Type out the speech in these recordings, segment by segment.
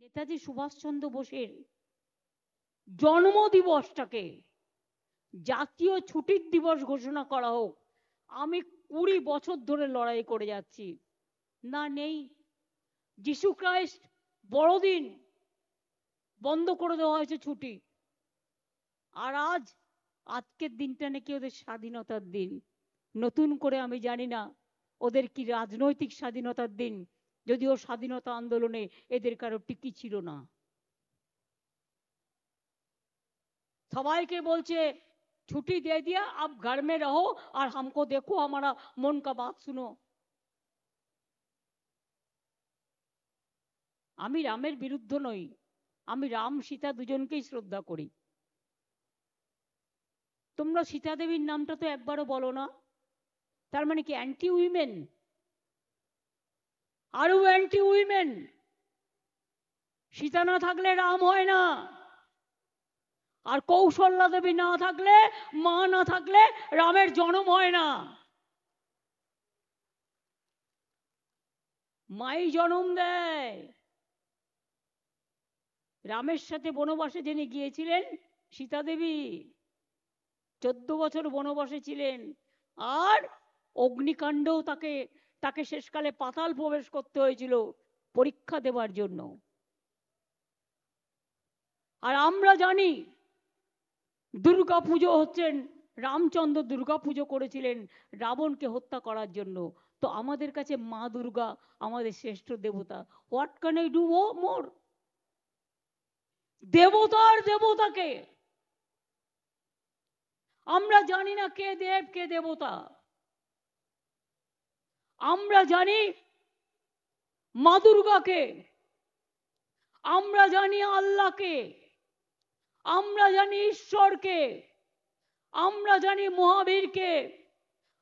নেতাজি সুভাষচন্দ্র বোসের জন্মদিবসটাকে জাতীয় ছুটির দিবস ঘোষণা করা হোক। আমি 20 বছর ধরে লড়াই করে যাচ্ছি, না নেই। যিশু খ্রাইস্ট বড়দিন বন্ধ করে দেওয়া হয়েছে ছুটি, আর আজকের দিনটা নাকি ওদের স্বাধীনতার দিন। নতুন করে আমি জানি না ওদের কি রাজনৈতিক স্বাধীনতার দিন, যদিও স্বাধীনতা আন্দোলনে এদের কারো টিকি ছিল না। সবাইকে বলছে ছুটি दे दिया, अब घर में रहो और हमको देखो, हमारा मन का बात सुनो। আমি রামের বিরুদ্ধ নই, আমি রাম সীতা দুজনকেই শ্রদ্ধা করি। তোমরা সীতা দেবীর নামটা তো একবারও বলো না, তার মানে কি অ্যান্টি উইমেন? আরো অ্যান্টি উইমেন? সীতা না থাকলে রাম হয় না, আর কৌশল্যা দেবী না থাকলে, মা না থাকলে রামের জন্ম হয় না। মাই জন্ম দেয়। রামের সাথে বনবাসে যিনি গিয়েছিলেন সীতা দেবী, 14 বছর বনবাসে ছিলেন, আর অগ্নিকাণ্ডও তাকে শেষকালে পাতাল প্রবেশ করতে হয়েছিল পরীক্ষা দেবার জন্য। আর আমরা জানি দুর্গা পুজো হচ্ছেন, রামচন্দ্র দুর্গা পুজো করেছিলেন রাবণকে হত্যা করার জন্য। তো আমাদের কাছে মা দুর্গা আমাদের শ্রেষ্ঠ দেবতা। What can I do more? দেবতার দেবতাকে আমরা জানি না কে দেব কে দেবতা। আমরা জানি মা দুর্গাকে, আমরা জানি আল্লাহকে, আমরা জানি ঈশ্বরকে, আমরা জানি মহাবীরকে,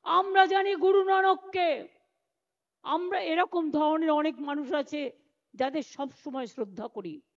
আমরা জানি গুরু নানককে। আমরা এরকম ধরনের অনেক মানুষ আছে যাদের সব সময় শ্রদ্ধা করি।